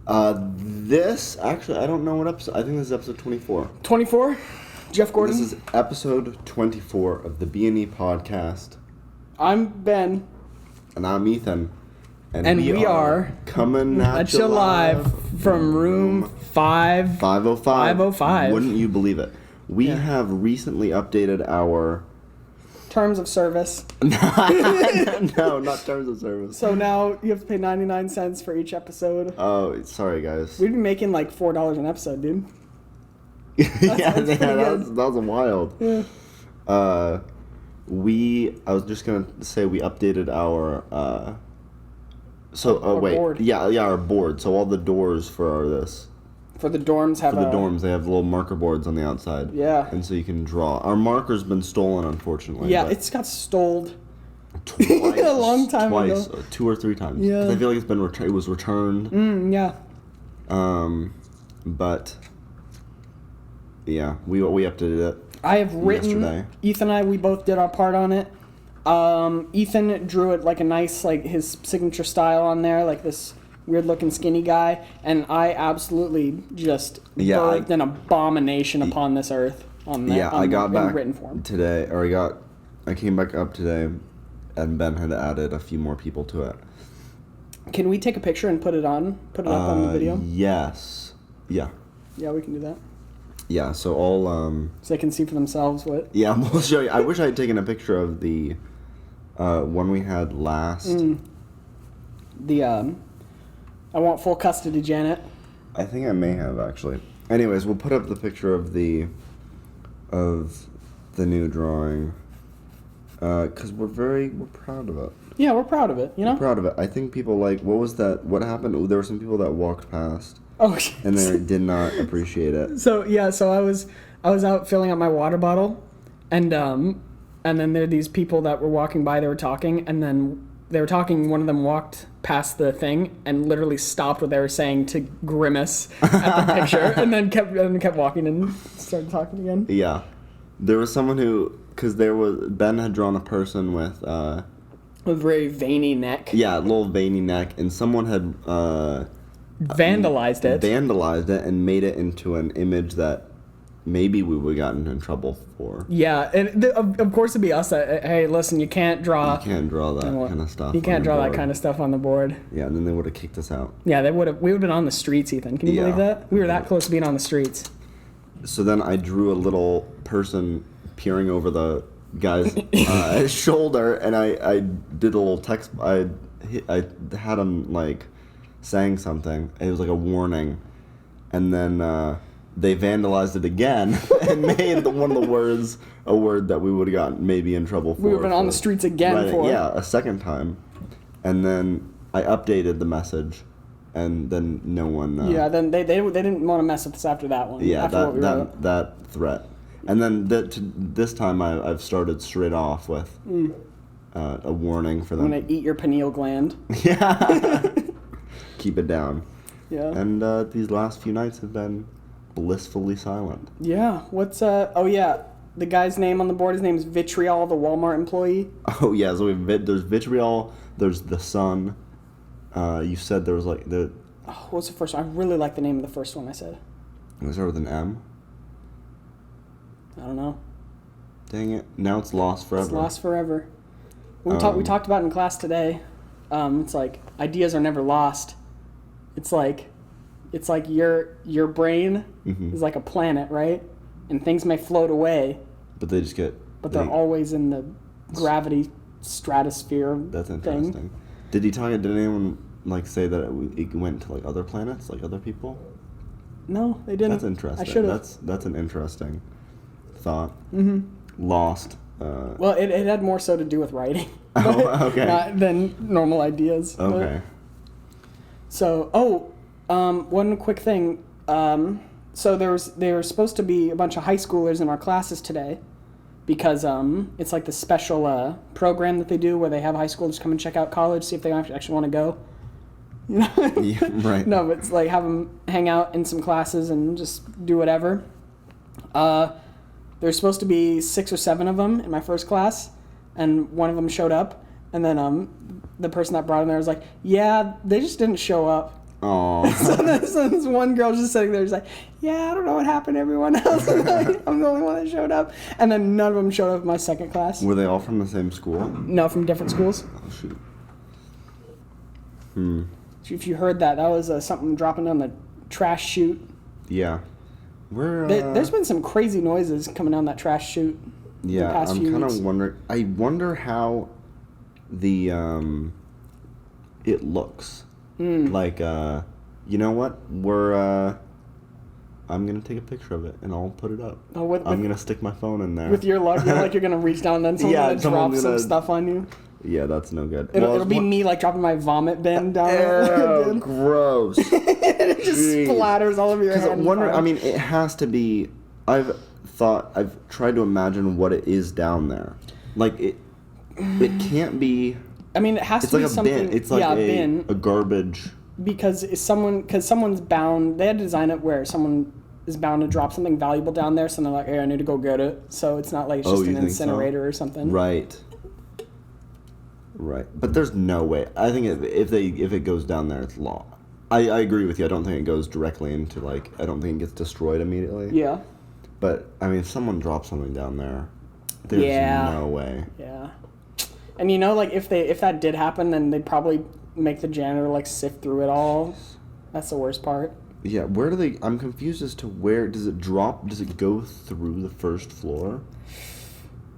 This, actually, I don't know what episode. I think this is episode 24. 24? Jeff Gordon? This is episode 24 of the B&E podcast. I'm Ben. And I'm Ethan. And we are coming at you live from room 505. 505. Wouldn't you believe it? We have recently updated our... terms of service. No, not terms of service. So now you have to pay 99 cents for each episode. Oh, sorry, guys. We'd be making like $4 an episode, dude. That was wild. Yeah. I was just going to say we updated our... board. Yeah, our board. So all the doors for For the dorms have they have little marker boards on the outside. Yeah. And so you can draw. Our marker's been stolen, unfortunately. Yeah, it's got stoled. Twice. A long time ago. 2 or 3 times. Yeah. 'Cause I feel like it was returned. Yeah. But yeah, we updated it. I have written yesterday. Ethan and I, we both did our part on it. Ethan drew it like a nice, like his signature style on there, like this weird looking skinny guy, and I absolutely just birthed an abomination upon this earth on that. Yeah, I got back written form today, I came back up today, and Ben had added a few more people to it. Can we take a picture and put it up on the video? Yes. Yeah. Yeah, we can do that. Yeah, so I'll So they can see for themselves what. Yeah, we'll show you. I wish I had taken a picture of the one we had last. I want full custody, Janet. I think I may have, actually. Anyways, we'll put up the picture of the new drawing, because we're proud of it. Yeah, we're proud of it, you know? We're proud of it. I think people what was that? What happened? There were some people that walked past. Oh, and they did not appreciate it. So I was out filling up my water bottle, and then there are these people that were walking by. They were talking, and then they were talking. One of them walked past the thing and literally stopped what they were saying to grimace at the picture, and then kept walking and started talking again. Yeah, there was someone because Ben had drawn a person with a very veiny neck. Yeah, a little veiny neck, and someone had vandalized it and made it into an image that maybe we would have gotten in trouble for. Yeah, and of course it'd be us that, hey, listen, you can't draw that kind of stuff. You can't draw that kind of stuff on the board. Yeah, and then they would have kicked us out. Yeah, we would have been on the streets, Ethan. Can you believe that? We were that close to being on the streets. So then I drew a little person peering over the guy's shoulder, and I did a little text. I had him saying something. It was like a warning, and then they vandalized it again and made one of the words a word that we would have gotten maybe in trouble for. We would have been on the streets again for. Yeah, a second time, and then I updated the message, and then no one. Then they didn't want to mess with us after that one. Yeah, that threat, and then this time I've started straight off with a warning for them. I'm gonna eat your pineal gland. Yeah. Keep it down. Yeah. And these last few nights have been blissfully silent. Yeah. What's the guy's name on the board? His name is Vitriol, the Walmart employee. Oh yeah, so there's Vitriol, there's the Sun. You said there was what's the first one? I really like the name of the first one I said. Was there with an M? I don't know. Dang it. Now it's lost forever. It's lost forever. We talked about it in class today. It's like ideas are never lost. It's like your brain is like a planet, right? And things may float away. But they just they're always in the gravity stratosphere. That's interesting. Thing. Did anyone say that it went to other planets, other people? No, they didn't. That's interesting. I should have. That's an interesting thought. Mm-hmm. Lost. Well, it had more so to do with writing. Oh, okay. Than normal ideas. Okay. One quick thing. So there was supposed to be a bunch of high schoolers in our classes today, because it's like the special program that they do where they have high schoolers come and check out college, see if they actually want to go. You know? Yeah, right. No, but it's like have them hang out in some classes and just do whatever. There's supposed to be 6 or 7 of them in my first class, and one of them showed up, and then the person that brought him there was like, yeah, they just didn't show up. Oh. So this one girl just sitting there, just like, yeah, I don't know what happened to everyone else. I'm the only one that showed up. And then none of them showed up in my second class. Were they all from the same school? No, from different schools. Oh, shoot. If you heard that, that was something dropping down the trash chute. Yeah. There's been some crazy noises coming down that trash chute. Yeah, the past I'm few kind weeks. of wondering. I wonder how the it looks. Like, you know what? I'm gonna take a picture of it and I'll put it up. I'm gonna stick my phone in there. With your luck, like you're gonna reach down and then someone's gonna drop some stuff on you. Yeah, that's no good. It'll be me like dropping my vomit bin down there. Ew, gross. It just splatters all over your head. I mean, it has to be. I've tried to imagine what it is down there. Like it can't be. I mean, it has to be like a something. bin. It's like a bin. A garbage. Because someone's bound. They had to design it where someone is bound to drop something valuable down there, so they're like, hey, I need to go get it. So it's not like it's just an incinerator or something. Right. But there's no way. I think if it goes down there, it's law. I agree with you. I don't think it goes directly into like. I don't think it gets destroyed immediately. Yeah. But I mean, if someone drops something down there, there's no way. Yeah. And you know, like if that did happen, then they'd probably make the janitor like sift through it all. That's the worst part. Yeah, where do they? I'm confused as to where does it drop? Does it go through the first floor?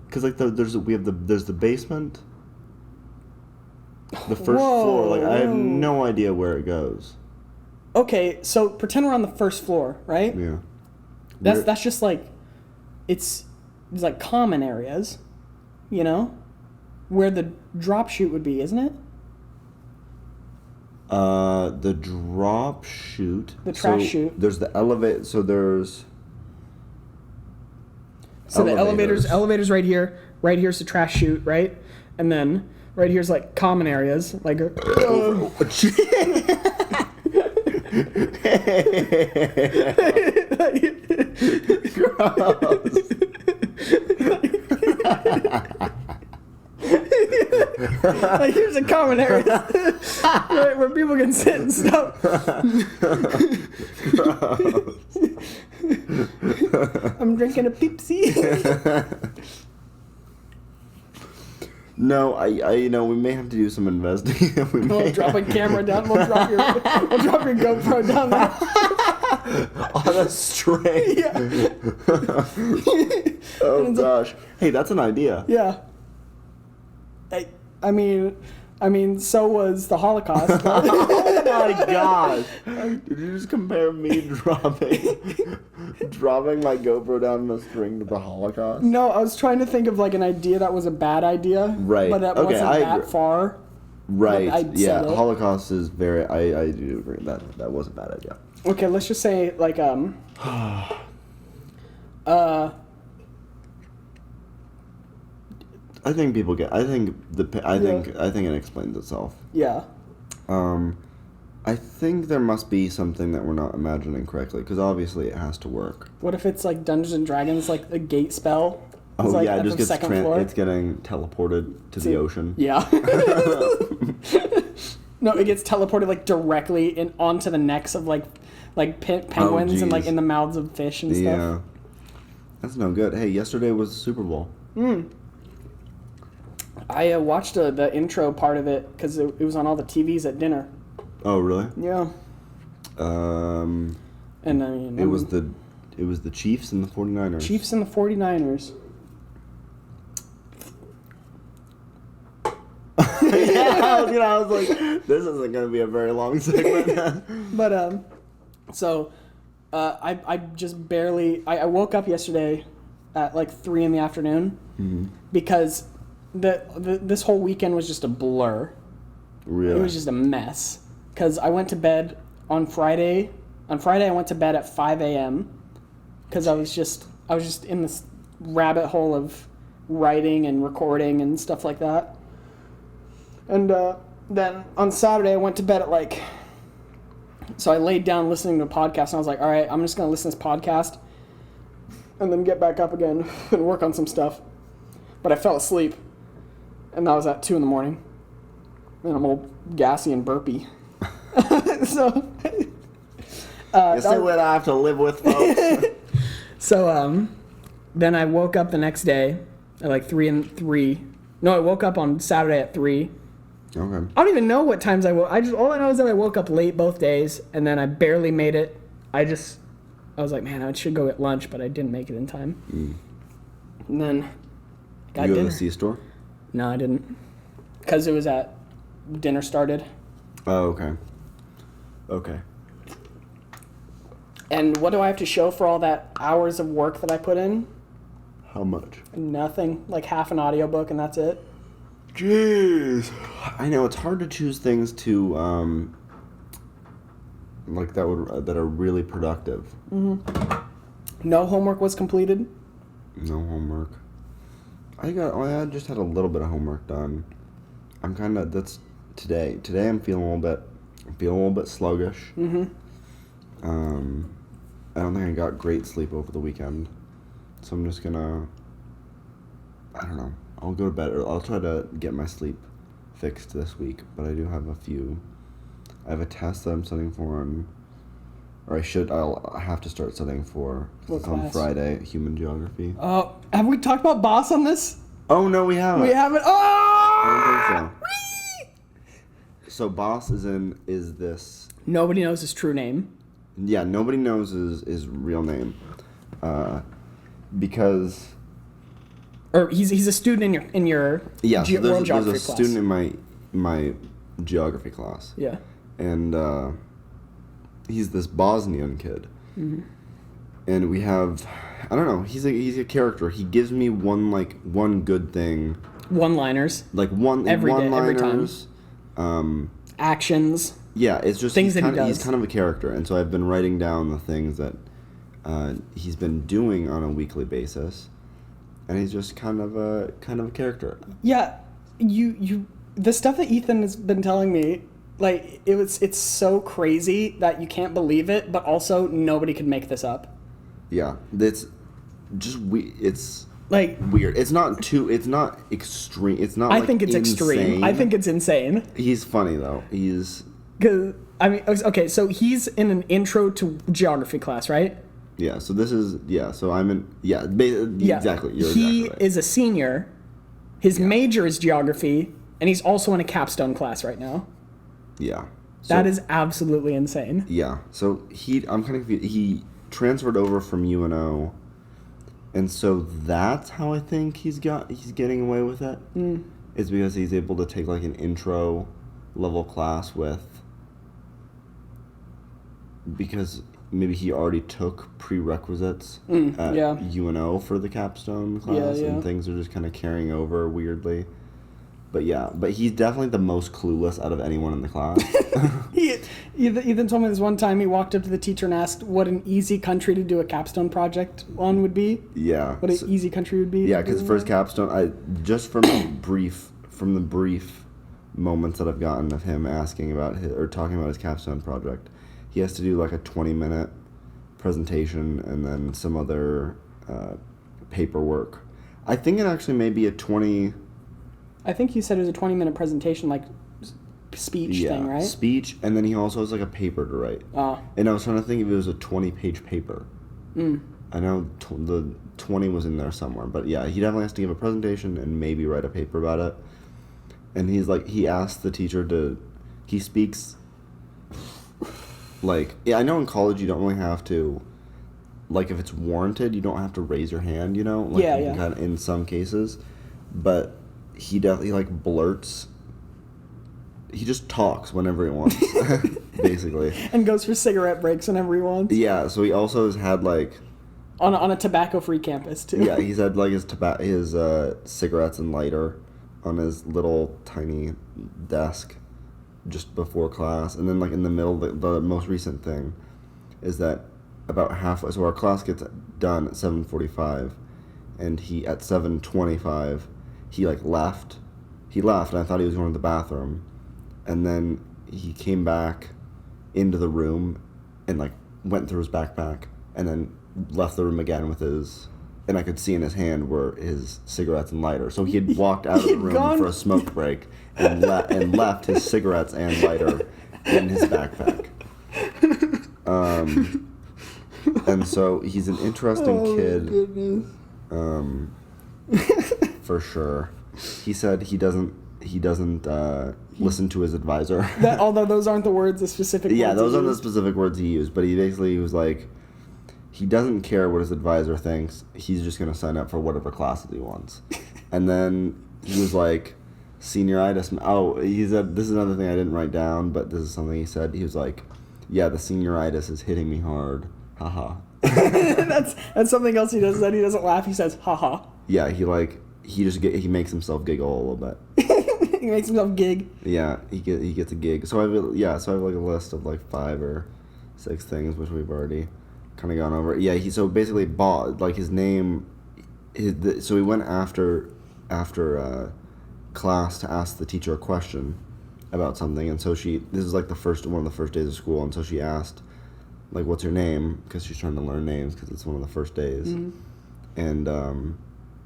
Because like there's the basement, the first floor. Like I have no idea where it goes. Okay, so pretend we're on the first floor, right? Yeah. That's just like, it's like common areas, you know, where the drop chute would be, isn't it? The drop chute. The trash chute. There's the elevator. So there's. So the elevators right here. Right here's the trash chute, right? And then right here's like common areas, like. Like here's a common area, right, where people can sit and stuff. I'm drinking a Pepsi. No, I we may have to do some investigating. We'll drop a camera down. We'll drop your GoPro down there. On a string. Yeah. Oh gosh. Hey, that's an idea. Yeah. I mean, so was the Holocaust. Oh my gosh. Did you just compare me dropping my GoPro down the string to the Holocaust? No, I was trying to think of like an idea that was a bad idea. Right. But that wasn't that far. Right. I'd Yeah. said it. Holocaust is very. I do agree that was a bad idea. Okay, let's just say like I think people get. I think it explains itself. Yeah. I think there must be something that we're not imagining correctly, because obviously it has to work. What if it's like Dungeons and Dragons, like a gate spell? Oh like yeah, it just gets floor? It's getting teleported to the ocean. Yeah. No, it gets teleported like directly onto the necks of like penguins and like in the mouths of fish and stuff. Yeah. That's no good. Hey, yesterday was the Super Bowl. I watched the intro part of it because it was on all the TVs at dinner. Oh really? Yeah. And I mean, it was the Chiefs and the 49ers. Chiefs and the 49ers. Yeah, I was like, this isn't going to be a very long segment. But I just barely. I woke up yesterday at like 3 p.m. because this whole weekend was just a blur. Really? It was just a mess. Because I went to bed on Friday. On Friday, I went to bed at 5 a.m. Because I was just in this rabbit hole of writing and recording and stuff like that. And then on Saturday, I went to bed at so I laid down listening to a podcast, and I was like, all right, I'm just going to listen to this podcast and then get back up again and work on some stuff. But I fell asleep, and that was at 2 a.m. And I'm all gassy and burpy. So You see what I have to live with, folks? So then I woke up the next day at like 3. No, I woke up on Saturday at 3. Okay. I don't even know what times I woke. All I know is that I woke up late both days, and then I barely made it. I was like, man, I should go get lunch, but I didn't make it in time. And then got You go to dinner. the C-store? No, I didn't, because it was at dinner started. Oh, okay. Okay. And what do I have to show for all that hours of work that I put in? How much? Nothing. Like half an audiobook, and that's it. Jeez. I know it's hard to choose things to like that are really productive. No homework was completed. No homework. I just had a little bit of homework done. That's today. Today I'm feeling a little bit sluggish. I don't think I got great sleep over the weekend. So I'm just gonna, I don't know, I'll go to bed, or I'll try to get my sleep fixed this week, but I do have I have a test that I'm studying for, I'll have to start studying for, 'cause it's on Friday, human geography. Oh, have we talked about Boss on this? Oh, no, we haven't. We haven't. I Oh! don't think so. So Boss is this, Nobody knows his true name. yeah, nobody knows his real name, because... Or he's a student in your Yeah, so world there's geography a class. student in my geography class. Yeah. And he's this Bosnian kid. And we have, I don't know, he's a character. He gives me one good thing. One-liners. Like Every day, every one-liners. Actions. Yeah, it's just Things that he he's does. kind of a character, and so I've been writing down the things that he's been doing on a weekly basis. And he's just kind of a character. Yeah, you the stuff that Ethan has been telling me, like it's so crazy that you can't believe it, but also nobody could make this up. Yeah, it's just it's Like weird. It's not extreme. It's not. I think it's extreme. insane. I think it's insane. He's funny though. He's 'Cause, I mean, okay, so he's in an intro to geography class, right? yeah. So this is yeah. So I'm in yeah. Yeah. Exactly. You're he exactly right. is a senior. His major is geography, and he's also in a capstone class right now. Yeah. That is absolutely insane. Yeah. So I'm kind of confused. He transferred over from UNO, and so that's how I think he's getting away with it. Is because he's able to take like an intro level class because maybe he already took prerequisites at yeah. UNO for the capstone class, Yeah. and things are just kind of carrying over weirdly. But he's definitely the most clueless out of anyone in the class. Ethan told me this one time he walked up to the teacher and asked what an easy country to do a capstone project on would be. Yeah. What an easy country would be. Yeah, because first capstone, just from the brief moments that I've gotten of him asking about talking about his capstone project, he has to do like a 20-minute presentation and then some other paperwork. I think it actually may be a 20. I think you said it was a 20-minute presentation, like speech thing, right? Speech, and then he also has like a paper to write. And I was trying to think if it was a 20-page paper. I know the 20 was in there somewhere, but yeah, he definitely has to give a presentation and maybe write a paper about it. And he asked the teacher he speaks, like, yeah, I know in college you don't really have to, like, if it's warranted, you don't have to raise your hand, you know? Like, Yeah. you can kind of, in some cases, but he definitely, like, blurts. He just talks whenever he wants, basically. And goes for cigarette breaks whenever he wants. Yeah, so he also has had, like... On a tobacco-free campus, too. Yeah, he's had, like, his cigarettes and lighter on his little tiny desk just before class. And then, like, in the middle, the most recent thing is that about halfway... So our class gets done at 7:45, and at 7:25, he, like, left. He left, and I thought he was going to the bathroom. And then he came back into the room and, like, went through his backpack and then left the room again with his... And I could see in his hand were his cigarettes and lighter. So he had walked out of the room for a smoke break and left his cigarettes and lighter in his backpack. And so he's an interesting kid. Goodness. For sure. He said he doesn't listen to his advisor. Although those aren't the words, the specific words. Yeah, those aren't the specific words he used, but he basically was like, he doesn't care what his advisor thinks. He's just going to sign up for whatever classes he wants. And then he was like, senioritis. Oh, he said, this is another thing I didn't write down, but this is something he said. He was like, yeah, the senioritis is hitting me hard. Haha. That's something else he does. That he doesn't laugh. He says, haha. Yeah, he makes himself giggle a little bit. He makes himself gig. Yeah, he gets a gig. So I have like a list of like 5 or 6 things which we've already kind of gone over. Yeah, so basically bought like his name. So he went after class to ask the teacher a question about something, and so this is like one of the first days of school, and so she asked, like, what's your name, because she's trying to learn names because it's one of the first days. Mm-hmm. And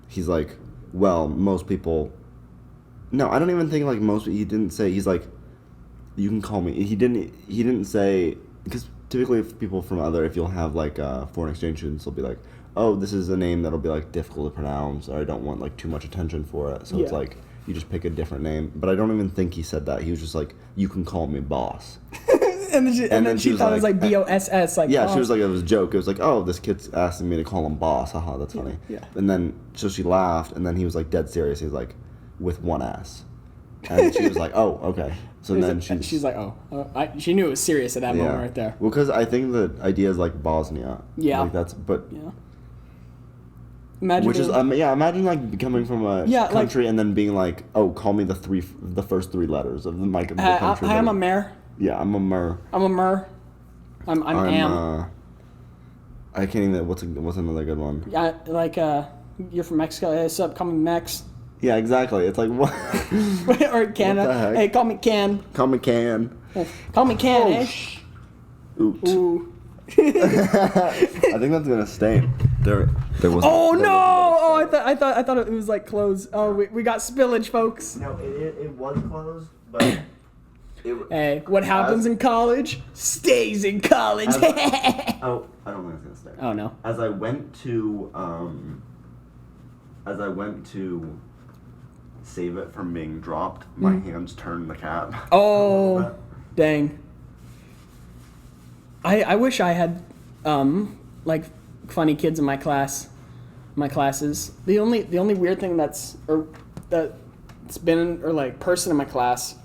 he's like, well, most people, no, I don't even think like most, he didn't say, he's like, you can call me, he didn't say, because typically if you'll have like foreign exchange students, they'll be like, oh, this is a name that'll be like difficult to pronounce, or I don't want like too much attention for it, so It's like, you just pick a different name. But I don't even think he said that. He was just like, you can call me boss. and then she thought it was like BOSS. Like, yeah, boss. She was like, it was a joke. It was like, oh, this kid's asking me to call him boss. Haha, that's funny. Yeah. And then, so she laughed, and then he was like dead serious. He was like, with one S. And she was like, oh, okay. So then she's like, she knew it was serious at that moment right there. Well, because I think the idea is like Bosnia. Yeah. Like but. Yeah. Imagine like coming from a country and then being like, oh, call me the first 3 letters of the country. I'm a mayor. Yeah, I'm a mer. I'm a mer. I'm am. I can't even. What's another good one? Yeah, like you're from Mexico. Hey, what's up? Call me Mex. Yeah, exactly. It's like what? Or Canada. What the heck? Hey, call me Can. Call me Can. Call me Can. Oot. Ooh. I think that's gonna stay. There was. Oh no! Oh, I thought it was like closed. Oh, we got spillage, folks. No, it was closed, but. Hey, what happens in college stays in college. I don't think it's gonna stay. Oh no! As I went to save it from being dropped, my hands turned the cap. Oh, dang! I wish I had like funny kids in my classes. The only weird thing that's been like person in my class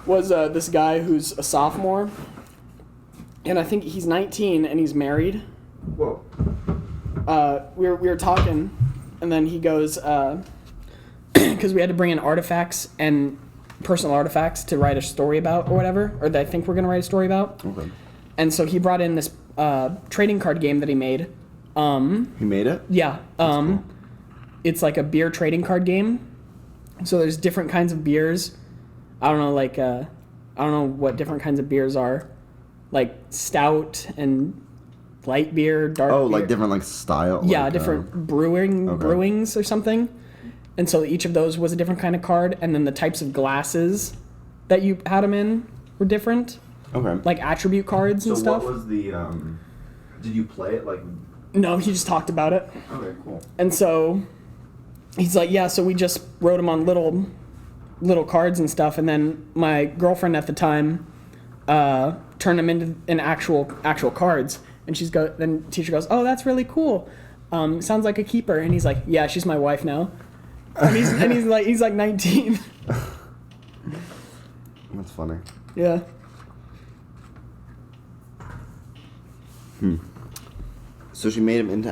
was this guy who's a sophomore, and I think he's 19 and he's married. Whoa. We were talking, and then he goes, because we had to bring in artifacts and personal artifacts to write a story about or whatever, or that I think we're gonna write a story about. Okay. And so he brought in this trading card game that he made. He made it? Yeah. Cool. It's like a beer trading card game. So there's different kinds of beers. I don't know, like I don't know what different kinds of beers are, like stout and light beer, dark. Oh, beer. like different like style. Yeah, like, different brewings or something. And so each of those was a different kind of card, and then the types of glasses that you had them in were different. Okay. Like attribute cards and stuff. So what was the did you play it like? No, he just talked about it. Okay, cool. And so he's like, yeah, so we just wrote them on little cards and stuff, and then my girlfriend at the time turned them into actual cards, and then the teacher goes, oh, that's really cool, sounds like a keeper. And he's like, yeah, she's my wife now. And he's like 19. That's funny. Yeah. So she made him into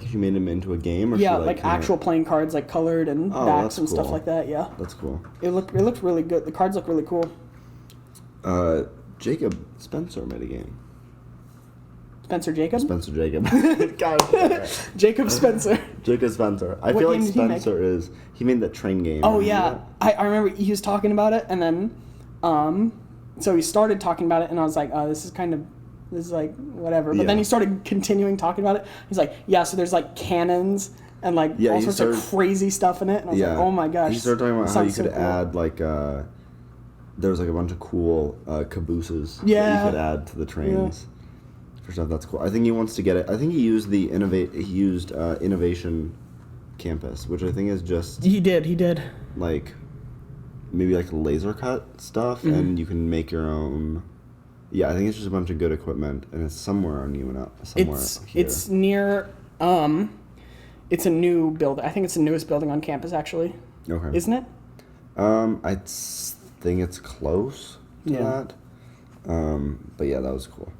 she made him into a game, or yeah, she, like actual playing cards, like colored and backs and stuff like that. Yeah, that's cool. It looked really good. The cards look really cool. Jacob Spencer made a game. Spencer Jacob. God, Jacob Spencer. Jacob Spencer. I feel like Spencer he made that train game. Oh yeah, I remember he was talking about it, and then so he started talking about it, and I was like, oh, this is like whatever. But then he started continuing talking about it. He's like, yeah, so there's like cannons and like all sorts of crazy stuff in it. And I was like, oh my gosh. He started talking about how you could add like there was like a bunch of cool cabooses that you could add to the trains. for stuff. That's cool. I think he wants to get it. I think he used Innovation Campus, which I think is just He did. like maybe like laser cut stuff, and you can make your own. Yeah, I think it's just a bunch of good equipment, and it's somewhere on UNL. Somewhere here. It's near. It's a new building. I think it's the newest building on campus, actually. Okay. Isn't it? Think it's close to that. But yeah, that was cool.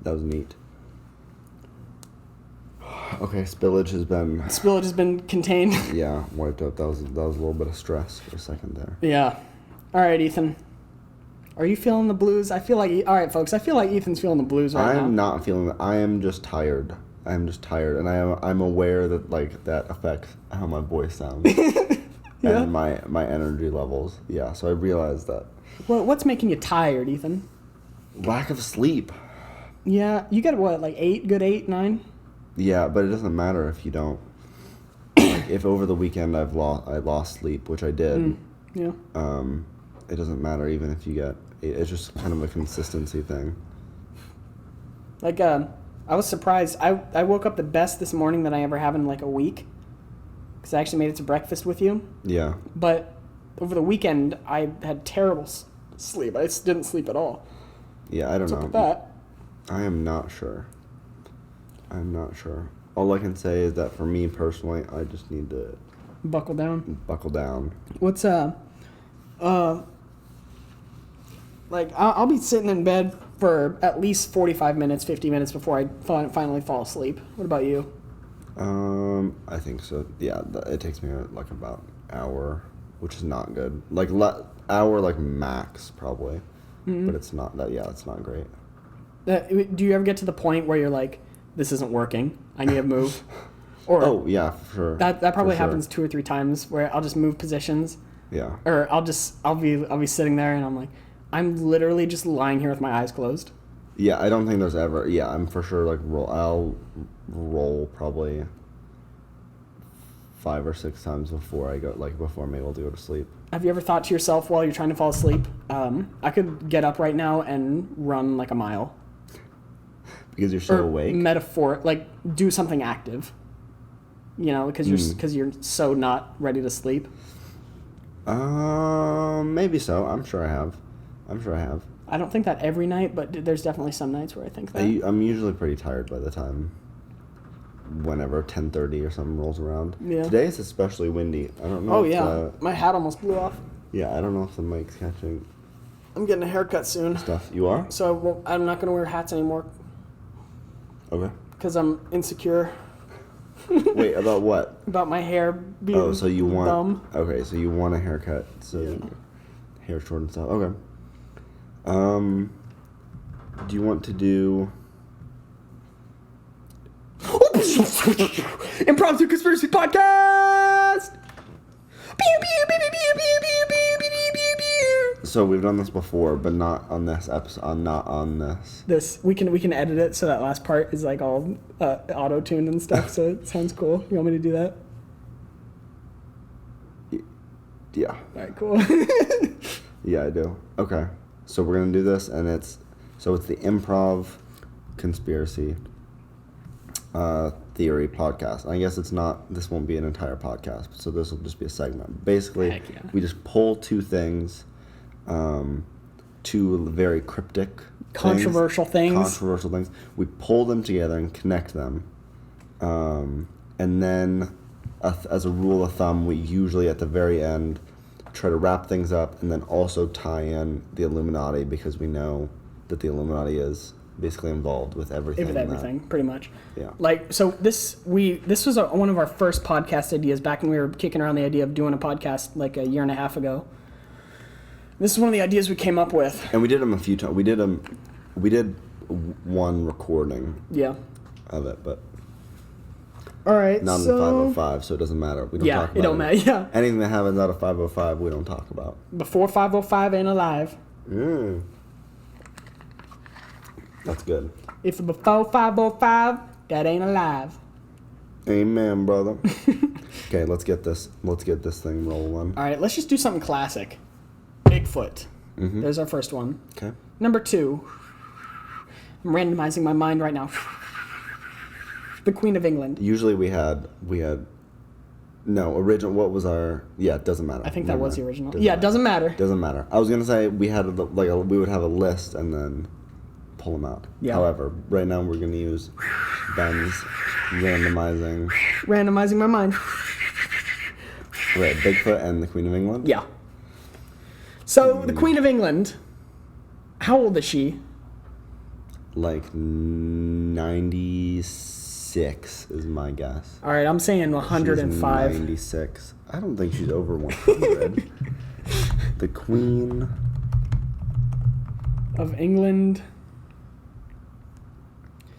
That was neat. Okay, spillage has been contained. Yeah, wiped out. That was a little bit of stress for a second there. Yeah. All right, Ethan. Are you feeling the blues? All right, folks. I feel like Ethan's feeling the blues right now. I'm not feeling it. I am just tired. And I'm aware that like that affects how my voice sounds and my energy levels. Yeah, so I realized that. Well, what's making you tired, Ethan? Lack of sleep. Yeah, you got what, like 8? Good 8, 9? Yeah, but it doesn't matter if you don't. Like, if over the weekend I lost sleep, which I did. Yeah. It doesn't matter even if you get. It's just kind of a consistency thing. Like I was surprised. I woke up the best this morning that I ever have in like a week. Because I actually made it to breakfast with you. Yeah. But over the weekend, I had terrible sleep. I just didn't sleep at all. Yeah, I don't know. What's up with that? I am not sure. All I can say is that for me personally, I just need to buckle down. What's like I'll be sitting in bed for at least 45 minutes, 50 minutes before I finally fall asleep. What about you? I think so. Yeah, it takes me like about an hour, which is not good. Like hour, like max probably, but it's not that. Yeah, it's not great. Do you ever get to the point where you're like, this isn't working, I need to move? Or oh yeah, for sure. That probably happens 2 or 3 times where I'll just move positions. Yeah. Or I'll be sitting there and I'm like, I'm literally just lying here with my eyes closed. Yeah, I don't think there's ever. Yeah, I'm for sure like I'll roll probably 5 or 6 times before I'm able to go to sleep. Have you ever thought to yourself while you're trying to fall asleep, I could get up right now and run like a mile? Because you're so awake? Like do something active. You know, because you're so not ready to sleep. Maybe so. I'm sure I have. I don't think that every night, but there's definitely some nights where I think that. I'm usually pretty tired by the time whenever 10:30 or something rolls around. Yeah. Today is especially windy. I don't know. Oh yeah, my hat almost blew off. Yeah, I don't know if the mic's catching. I'm getting a haircut soon. Stuff. You are? So I'm not gonna wear hats anymore. Okay. Because I'm insecure. Wait, about what? About my hair being dumb. So you want a haircut, so hair short and stuff. Okay. Do you want to do Improv through Conspiracy Podcast? So we've done this before, but not on this episode. Not on this. We can edit it so that last part is like all auto-tuned and stuff. So it sounds cool. You want me to do that? Yeah. All right. Cool. Yeah, I do. Okay. So we're gonna do this, and it's the Improv Conspiracy Theory podcast. I guess this won't be an entire podcast, so this will just be a segment. Basically, we just pull 2 things, 2 very cryptic, controversial things. We pull them together and connect them, and then, as a rule of thumb, we usually at the very end try to wrap things up and then also tie in the Illuminati, because we know that the Illuminati is basically involved with everything. With everything, pretty much. Yeah. Like, so this was one of our first podcast ideas back when we were kicking around the idea of doing a podcast like a year and a half ago. This is one of the ideas we came up with. And we did them a few times. We did one recording. Yeah. Of it, but. All right. Not in 505, so it doesn't matter. We don't talk about it. Yeah, it don't matter. Yeah. Anything that happens out of 505, we don't talk about. Before 505 ain't alive. That's good. If it's before 505, that ain't alive. Amen, brother. Okay, let's get this thing rolling. All right, let's just do something classic. Bigfoot. Mm-hmm. There's our first one. Okay. Number 2. I'm randomizing my mind right now. The Queen of England. Usually we had no original. What was our? Yeah, it doesn't matter. I think that was the original. Doesn't Yeah, it matter. doesn't matter. Doesn't matter. I was gonna say we had we would have a list and then pull them out. Yeah. However, right now we're gonna use Ben's randomizing. Randomizing my mind. Right, Bigfoot and the Queen of England. Yeah. So the Queen of England. How old is she? Like 96 is my guess. All right, I'm saying 105. She's 96. I don't think she's over 100. The Queen Of England.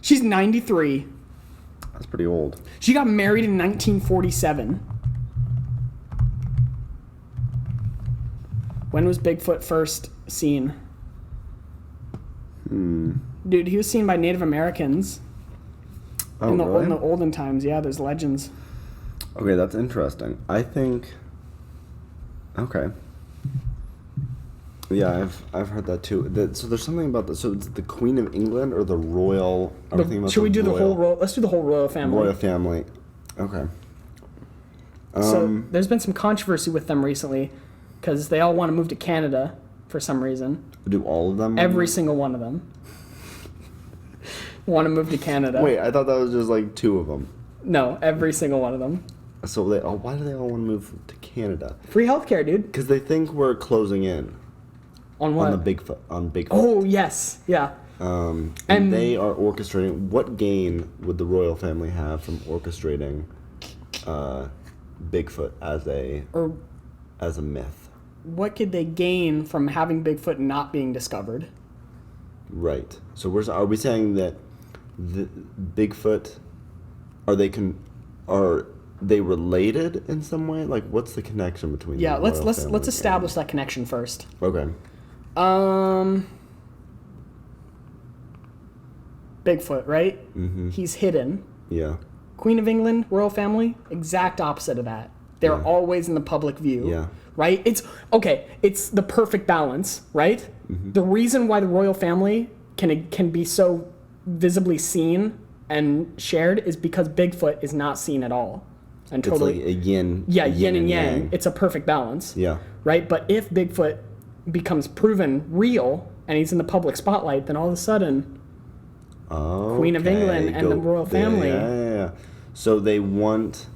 She's 93. That's pretty old. She got married in 1947. When was Bigfoot first seen? Dude, he was seen by Native Americans Oh, in the really? olden times. Yeah, there's legends. Okay, that's interesting. I think. Okay. Yeah, I've heard that too. So there's something about this. So it's the Queen of England or the royal? Are we thinking about Should we do the whole royal? royal? Let's do the whole royal family. Royal family. Okay. So there's been some controversy with them recently because they all want to move to Canada for some reason. Do all of them? Every single one of them want to move to Canada. Wait, I thought that was just like 2 of them. No, every single one of them. So why do they all want to move to Canada? Free healthcare, dude. Because they think we're closing in On what? on the Bigfoot. Oh yes, yeah. And And- they are orchestrating. What gain would the royal family have from orchestrating Bigfoot as a Or myth? what could they gain from having Bigfoot not being discovered? Right. So are we saying that the Bigfoot are they related in some way? Like, what's the connection between? Yeah, the let's royal family let's establish that connection first. Okay. Bigfoot, right? Mm-hmm. He's hidden. Yeah. Queen of England, royal family, exact opposite of that. They're Yeah. always in the public view. Yeah. Right? It's the perfect balance, right? Mm-hmm. The reason why the royal family can be so visibly seen and shared is because Bigfoot is not seen at all. And It's totally like a yin. yin and yang. It's a perfect balance. Yeah. Right? But if Bigfoot becomes proven real and he's in the public spotlight, then all of a sudden Queen of England and the royal family. Yeah. So they want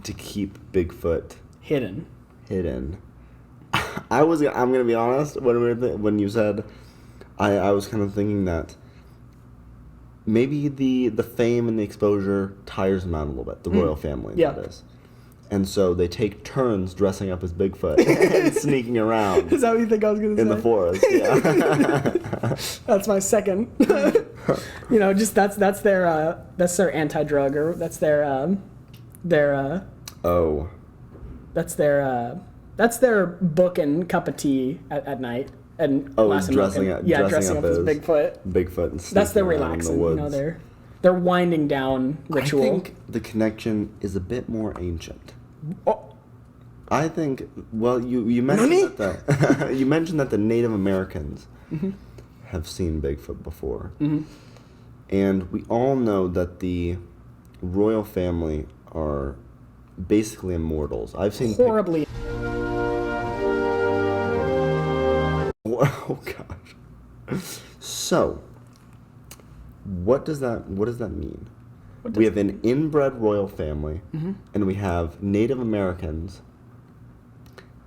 to keep Bigfoot hidden. hidden. I'm gonna be honest. When you said, I was kind of thinking that maybe the fame and the exposure tires them out a little bit. The royal family, Yeah. that is. And so they take turns dressing up as Bigfoot and sneaking around Is that what you think I was going to say? in the forest. Yeah. That's my second. Just that's their anti-drug, or that's their Oh. that's their book and cup of tea at night and Oh, glass of dressing milk. up- Yeah, dressing up as as Bigfoot. Bigfoot and That's their sneaking around in the relaxing. woods. They're winding down ritual. I think the connection is a bit more ancient. Oh, I think. Well, you mentioned that you mentioned that the Native Americans have seen Bigfoot before, and we all know that the royal family are basically immortals. I've seen horribly. Oh gosh. So, what does that mean? We have an inbred royal family, and we have Native Americans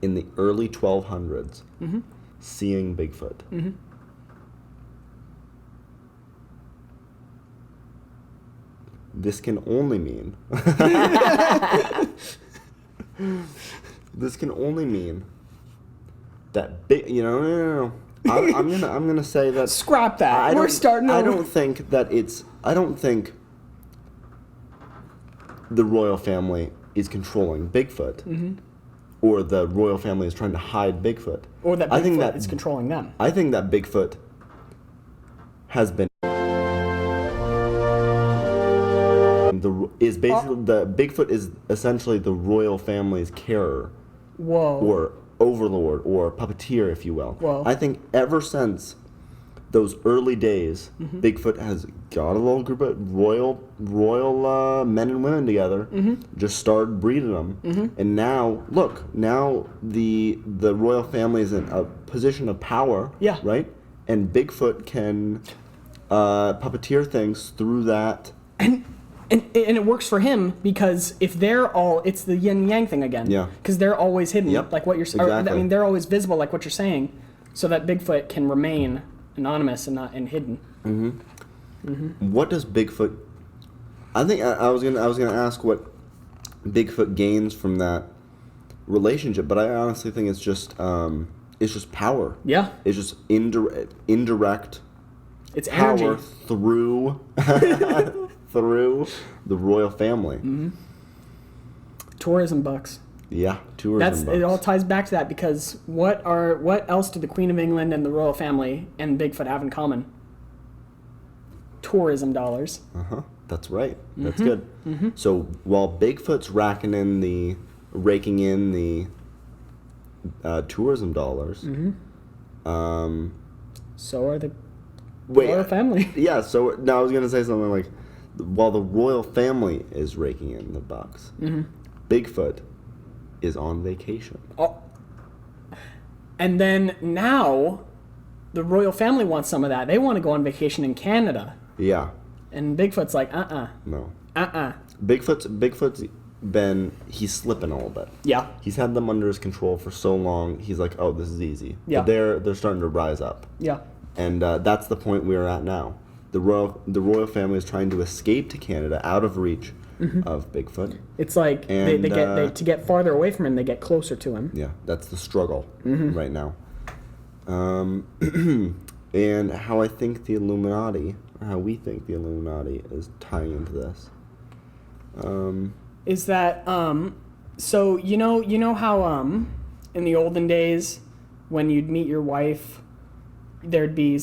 in the early 1200s seeing Bigfoot. This can only mean that big. No. I'm gonna say that. Scrap that. We're starting I over. don't think that it's. I don't think the royal family is controlling Bigfoot, or the royal family is trying to hide Bigfoot. Or that I think Bigfoot that is controlling them. I think that Bigfoot has been. The Bigfoot is essentially the royal family's carer, Whoa. or overlord, or puppeteer, if you will. Whoa. I think ever since those early days, Bigfoot has got a little group of royal men and women together, just started breeding them, and now look, now the royal family is in a position of power, Yeah. right, and Bigfoot can puppeteer things through that. And it works for him because if they're all, it's the yin and yang thing again. Yeah. Because they're always hidden, Yep. like what you're saying. Exactly. I mean, they're always visible, like what you're saying, so that Bigfoot can remain anonymous and not and hidden. What does Bigfoot? I think I was gonna ask what Bigfoot gains from that relationship, but I honestly think it's just power. Yeah. It's just indirect It's power energy. through through the royal family. Tourism bucks. Yeah, tourism. It all ties back to that because what else do the Queen of England and the royal family and Bigfoot have in common? Tourism dollars. That's right. That's good. So while Bigfoot's raking in the tourism dollars, So are the wait, royal family. yeah. So now I was gonna say something like, while the royal family is raking in the bucks, Bigfoot is on vacation. Oh. And then now, the royal family wants some of that. They want to go on vacation in Canada. Yeah. And Bigfoot's like, No. Bigfoot's He's slipping a little bit. Yeah. He's had them under his control for so long. He's like, oh, this is easy. Yeah. But they're starting to rise up. Yeah. And that's the point we are at now. The royal family is trying to escape to Canada, out of reach of Bigfoot. It's like And, to get farther away from him, they get closer to him. Yeah, that's the struggle right now. And how I think the Illuminati, or how we think the Illuminati is tying into this. Is that so you know how in the olden days when you'd meet your wife, there'd be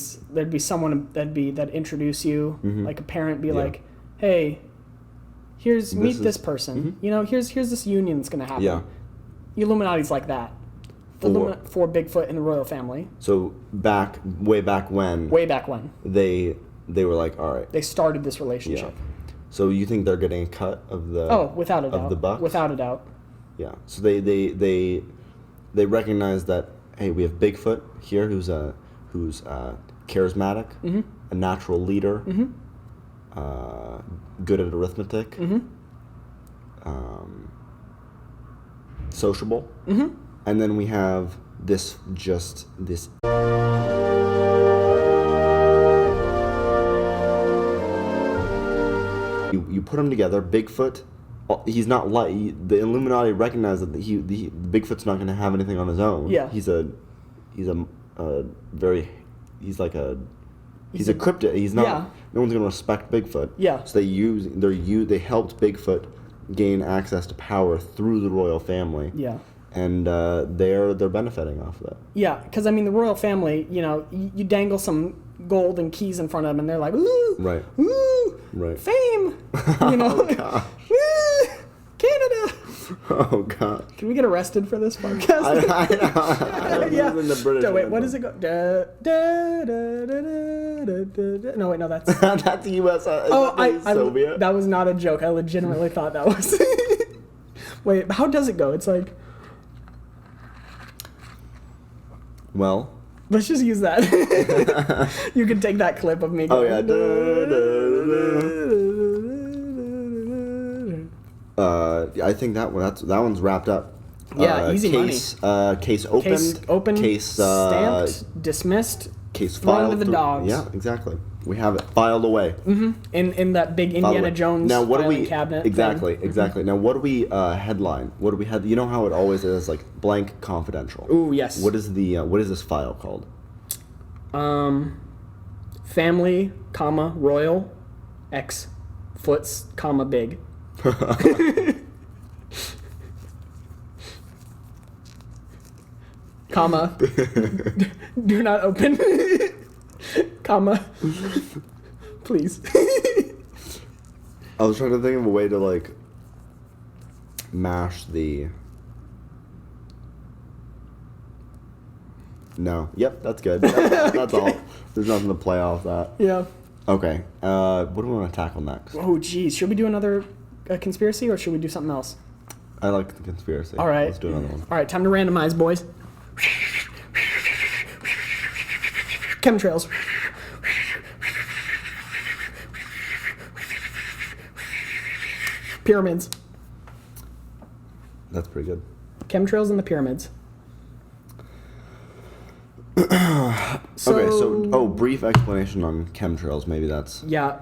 someone that'd introduce you, like a parent be like, hey, meet this person. Here's this union that's gonna happen. Yeah. The Illuminati's like that. For Bigfoot and the royal family. So way back when, they were like, all right. They started this relationship. Yeah. So you think they're getting a cut of the without a doubt. of the bucks? Without a doubt. Yeah. So they recognize that, hey, we have Bigfoot here who's charismatic, a natural leader, good at arithmetic, sociable, and then we have this. You put them together. Bigfoot, he's not the Illuminati recognize that Bigfoot's not going to have anything on his own. Yeah. He's a cryptid. He's not. Yeah. No one's going to respect Bigfoot. Yeah. So they helped Bigfoot gain access to power through the royal family. Yeah. And they're benefiting off of that. Yeah, because I mean the royal family, you dangle some gold and keys in front of them, and they're like, ooh, Right. ooh, Right. fame, Oh God. Woo, Canada. Oh God. Can we get arrested for this podcast? I know. I'm Yeah. using the British. Wait, what does it go? No, wait, no, that's. That's U.S. Soviet. That was not a joke. I legitimately thought that was. Wait, how does it go? It's like. Well. Let's just use that. You can take that clip of me Oh going. yeah. I think that one's wrapped up. Yeah, easy case, money. Case opened. Case open. Case stamped. Dismissed. Case thrown filed to the through- dogs. Yeah, exactly. We have it filed away. In that big Filed Indiana away. Jones now, what do filing we cabinet. exactly? thing. Exactly. Now, what do we headline? What do we have? You know how it always is, like blank confidential. Ooh, yes. What is this file called? Family, comma, royal, X, foots, comma, big. Comma. Do not open. Comma. Please. I was trying to think of a way to like mash the. No. Yep, that's good. That's all. There's nothing to play off that. Yeah. Okay. What do we want to tackle next? Oh, geez. Should we do another conspiracy or should we do something else? I like the conspiracy. All right. Let's do another one. All right, time to randomize, boys. Chemtrails. Pyramids. That's pretty good. Chemtrails and the pyramids. Brief explanation on chemtrails. Maybe that's... Yeah.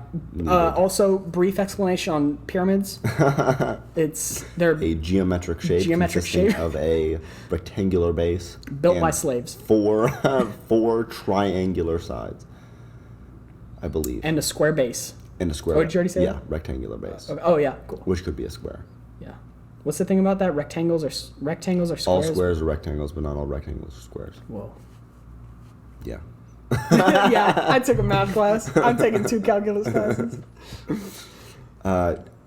Also, brief explanation on pyramids. They're a geometric shape consisting of a rectangular base. Built and by slaves. Four triangular sides, I believe. And a square base. And a square. Oh, did you already say that? Yeah, rectangular base. Okay. Oh, yeah. Cool. Which could be a square. Yeah. What's the thing about that? Rectangles are squares? All squares are rectangles, but not all rectangles are squares. Whoa. Yeah. Yeah, I took a math class. I'm taking 2 calculus classes.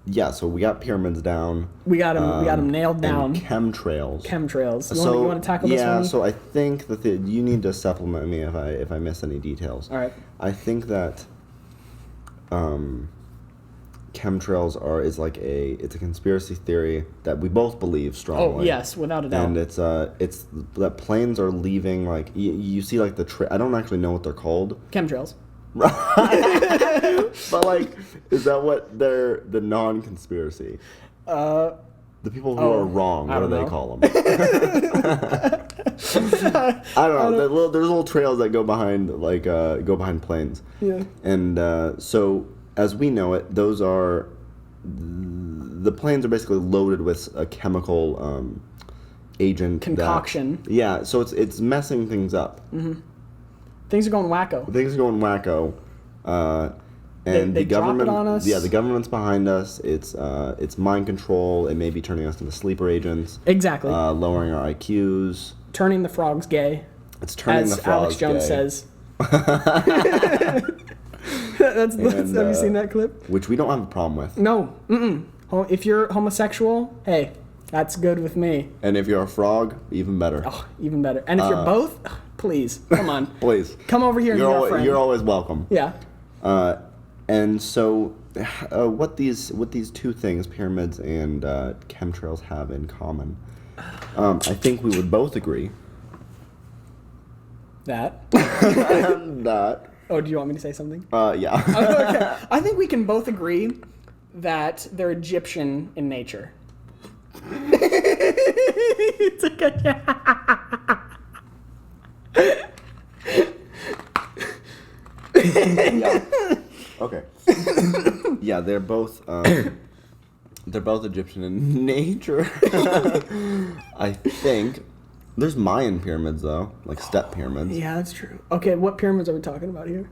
Yeah, so we got pyramids down. We got them nailed down. And chemtrails. You want to tackle this one? Yeah, so I think that you need to supplement me if I miss any details. All right. I think that chemtrails is like it's a conspiracy theory that we both believe strongly. Oh yes, without a doubt. And it's that planes are leaving, like you see like I don't actually know what they're called. Chemtrails. But like, is that what they're the non-conspiracy? The people who are wrong, what do they call them? I don't know. There's little trails that go behind planes. Yeah. And so as we know it, those are the planes are basically loaded with a chemical agent concoction. So it's messing things up. Mm-hmm. Things are going wacko. And they the government, drop it on us. Yeah, the government's behind us. It's mind control. It may be turning us into sleeper agents. Exactly. Lowering our IQs. Turning the frogs gay. It's turning the frogs gay. As Alex Jones says. Have you seen that clip? Which we don't have a problem with. No. Mm-mm. If you're homosexual, hey, that's good with me. And if you're a frog, even better. Oh, even better. And if you're both, please, come on. Please. Come over here and be our friend. You're always welcome. Yeah. And so, what these 2 things, pyramids and chemtrails, have in common, I think we would both agree. That? That. Oh, do you want me to say something? Yeah. Okay. I think we can both agree that they're Egyptian in nature. It's okay. Yeah. Okay. Yeah, they're both Egyptian in nature. I think there's Mayan pyramids though, like step pyramids. Yeah, that's true. Okay, what pyramids are we talking about here?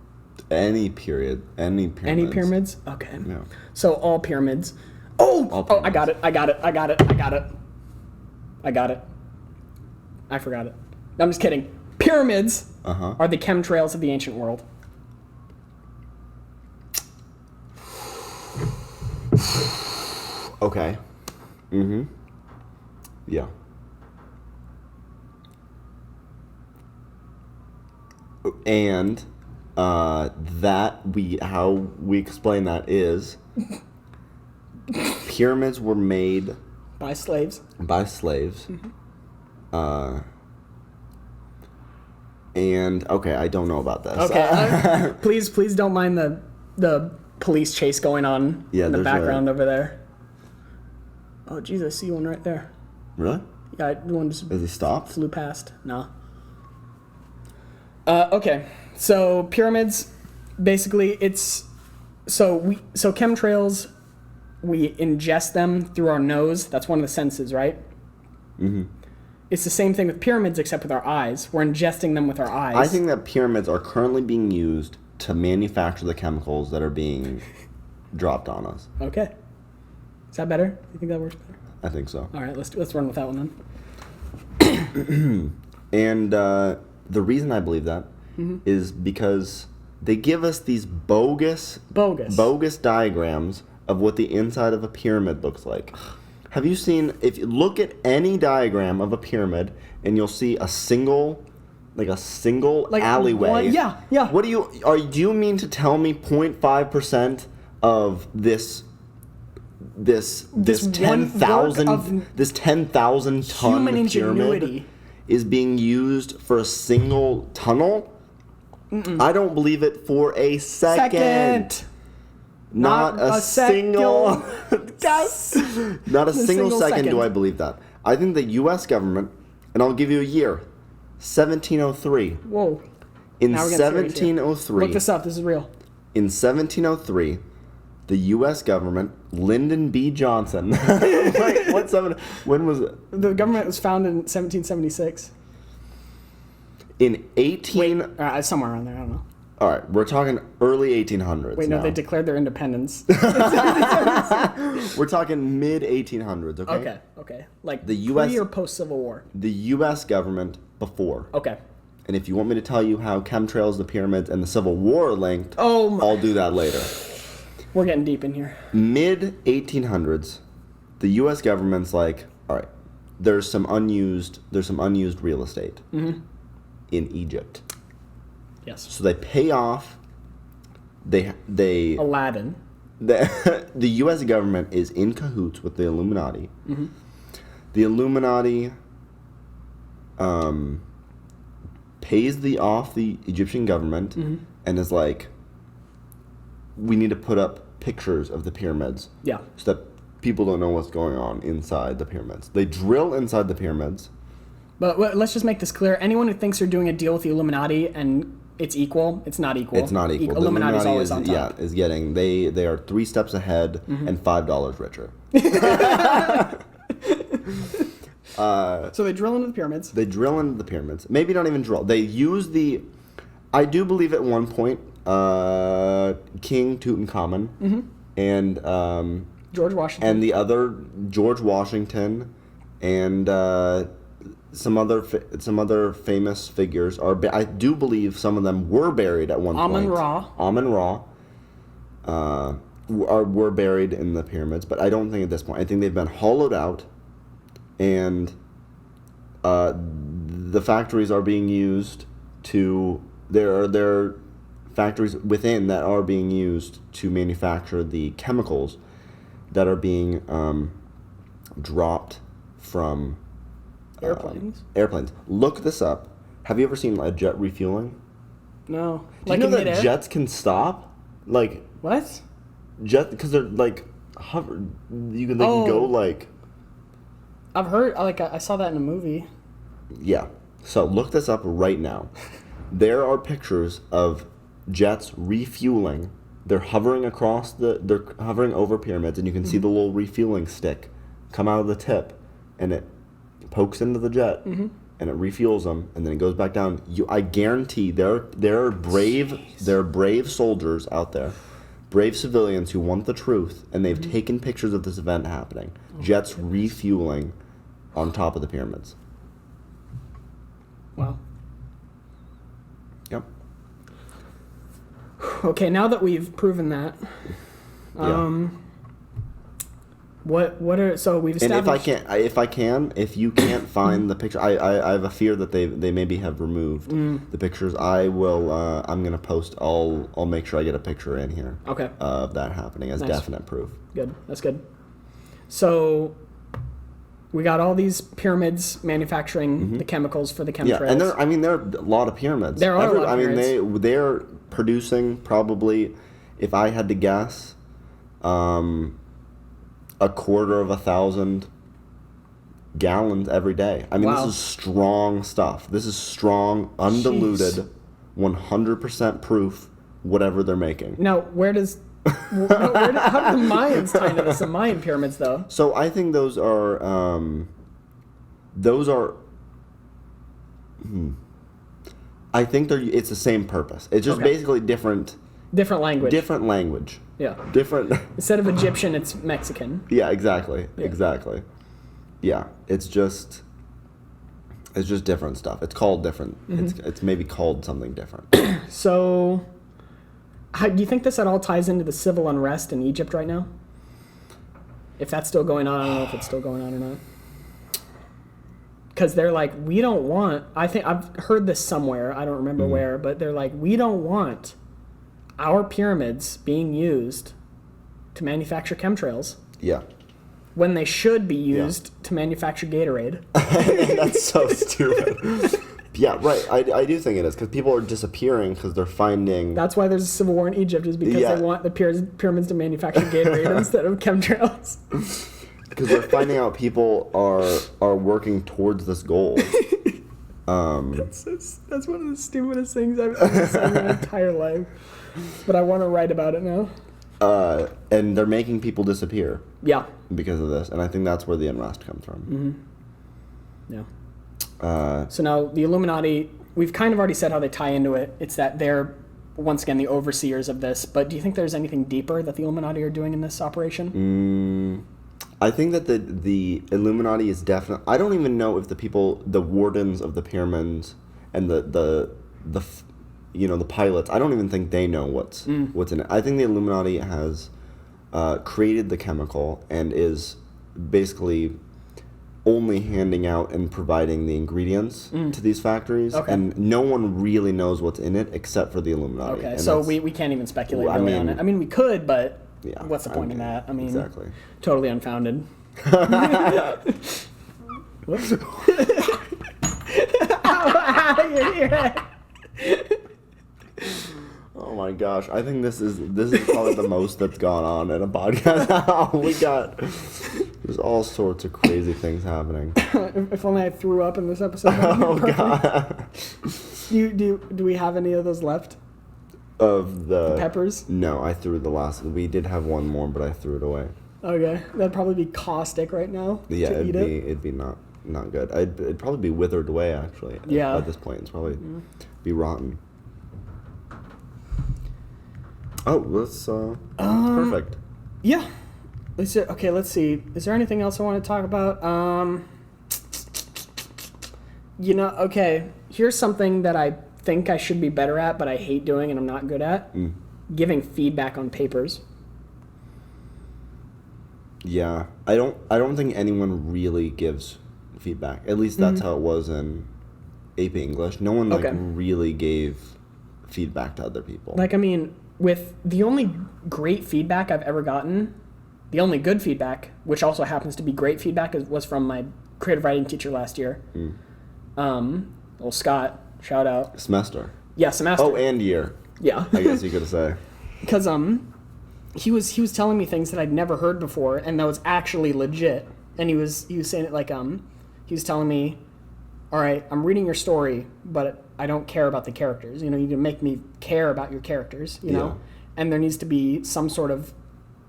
Any pyramids. Any pyramids? Okay. Yeah. So all pyramids. Oh, I got it. I forgot it. I'm just kidding. Pyramids are the chemtrails of the ancient world. Okay. Mm-hmm. Yeah. And how we explain that is pyramids were made by slaves. Mm-hmm. And okay, I don't know about this. Okay. Please don't mind the police chase going on in the background over there. Oh, geez, I see one right there. Really? Yeah, one just... Is he stopped? Flew past. No. Okay, so pyramids, basically, it's... So chemtrails, we ingest them through our nose. That's one of the senses, right? Mm-hmm. It's the same thing with pyramids, except with our eyes. We're ingesting them with our eyes. I think that pyramids are currently being used to manufacture the chemicals that are being dropped on us. Okay. Is that better? You think that works better? I think so. All right, let's run with that one then. And the reason I believe that is because they give us these bogus diagrams of what the inside of a pyramid looks like. Have you seen, if you look at any diagram of a pyramid and you'll see a single like a single Like alleyway. yeah. What do you mean to tell me 0.5% of this one work 10,000 ton human pyramid ingenuity is being used for a single tunnel? I don't believe it for a second. Not a single yes. Not a single single second second. do I believe that. I think the U.S. government, and I'll give you a year, 1703. Whoa. In Now we're getting serious here. 1703. Look this up. This is real. In 1703, the U.S. government, Lyndon B. Johnson. Wait, when was it? The government was founded in 1776. In 18. Somewhere around there. I don't know. All right, we're talking early 1800s. Wait, no, now. they declared their independence. We're talking mid 1800s. Okay. Okay. Like The US pre or post Civil War. The U.S. government before. Okay. And if you want me to tell you how chemtrails, the pyramids, and the Civil War are linked, I'll do that later. We're getting deep in here. Mid 1800s, the U.S. government's like, all right, there's some unused real estate in Egypt. Yes. So they pay off. They Aladdin. the U.S. government is in cahoots with the Illuminati. Mm-hmm. The Illuminati pays the Egyptian government and is like, we need to put up pictures of the pyramids. Yeah. So that people don't know what's going on inside the pyramids. They drill inside the pyramids. But let's just make this clear. Anyone who thinks they're doing a deal with the Illuminati and it's equal, it's not equal. It's not equal. Illuminati's the Illuminati always on top. is getting, they are 3 steps ahead and $5 richer. So they drill into the pyramids. They drill into the pyramids. Maybe not even drill. They use I do believe at one point, King Tutankhamun and George Washington. and the other George Washington and some other famous figures I do believe some of them were buried at one point. Amun-Ra were buried in the pyramids, but I don't think at this point. I think they've been hollowed out, and the factories are being used to. There are factories within that are being used to manufacture the chemicals that are being dropped from airplanes. Look this up. Have you ever seen a jet refueling? No. Do you know that jets can stop? Like what? Because they're like hover. They can go like. I've heard. I saw that in a movie. Yeah. So look this up right now. There are pictures of jets refueling. They're hovering they're hovering over pyramids, and you can see the little refueling stick come out of the tip, and it pokes into the jet, and it refuels them, and then it goes back down. I guarantee there are brave soldiers out there, brave civilians who want the truth, and they've taken pictures of this event happening. Jets refueling on top of the pyramids. Wow. Yep. Okay, now that we've proven that, what are so we've established. And if you can't find the picture, I have a fear that they maybe have removed the pictures. I will. I'm gonna post. I'll make sure I get a picture in here. Okay. Of that happening as definite proof. Good. That's good. So we got all these pyramids manufacturing the chemicals for the chemtrails. Yeah, and there are a lot of pyramids. There are a lot of pyramids. They're producing probably, if I had to guess, 250,000 gallons every day. I mean, This is strong stuff. This is strong, undiluted, 100% proof, whatever they're making. Now, how do the Mayans tie into this? The Mayan pyramids, though. So I think those are. I think it's the same purpose. It's just basically different. Different language. Different language. Yeah. Different. Instead of Egyptian, it's Mexican. Yeah, exactly. Yeah. Exactly. Yeah, it's just different stuff. It's called different. It's maybe called something different. So, do you think this at all ties into the civil unrest in Egypt right now? If that's still going on, I don't know if it's still going on or not. because they're like, we don't want. I think I've heard this somewhere. I don't remember where, but they're like, we don't want our pyramids being used to manufacture chemtrails Yeah. when they should be used to manufacture Gatorade. That's so stupid. Yeah, right. I do think it is because people are disappearing because they're finding. That's why there's a civil war in Egypt, is because they want the pyramids to manufacture Gatorade instead of chemtrails. Because they're finding out people are working towards this goal. That's one of the stupidest things I've ever seen in my entire life. But I want to write about it now. And they're making people disappear. Yeah. Because of this, and I think that's where the unrest comes from. Yeah. So now the Illuminati, we've kind of already said how they tie into it. It's that they're, once again, the overseers of this. But do you think there's anything deeper that the Illuminati are doing in this operation? I think that the Illuminati is definitely. I don't even know if the wardens of the pyramids, and the pilots. I don't even think they know what's in it. I think the Illuminati has created the chemical and is basically only handing out and providing the ingredients to these factories, and no one really knows what's in it except for the Illuminati. Okay, and so we can't even speculate really on it. I mean, we could, but what's the point in that? I mean, exactly. Totally unfounded. Whoops. Ow, your head. Oh my gosh, I think this is probably the most that's gone on in a podcast. There's all sorts of crazy things happening. If only I threw up in this episode. Oh god. Do we have any of those left? Of the peppers? No, I threw the last. We did have one more, but I threw it away. Okay, that'd probably be caustic right now. Yeah, to it'd be not good. It'd probably be withered away actually. Yeah. At this point, it's probably be rotten. Oh, that's perfect. Yeah. Let's see. Is there anything else I want to talk about? Okay, here's something that I think I should be better at, but I hate doing and I'm not good at. Giving feedback on papers. Yeah. I don't think anyone really gives feedback. At least that's how it was in AP English. No one really gave feedback to other people. Like, I mean, with the only great feedback I've ever gotten, the only good feedback, which also happens to be great feedback, was from my creative writing teacher last year. Well, Scott, shout out. Semester. Yeah, semester. Oh, and year. Yeah. I guess you could say. Because he was telling me things that I'd never heard before, and that was actually legit. And he was saying it like he was telling me, all right, I'm reading your story, but I don't care about the characters. You need to make me care about your characters, you know? And there needs to be some sort of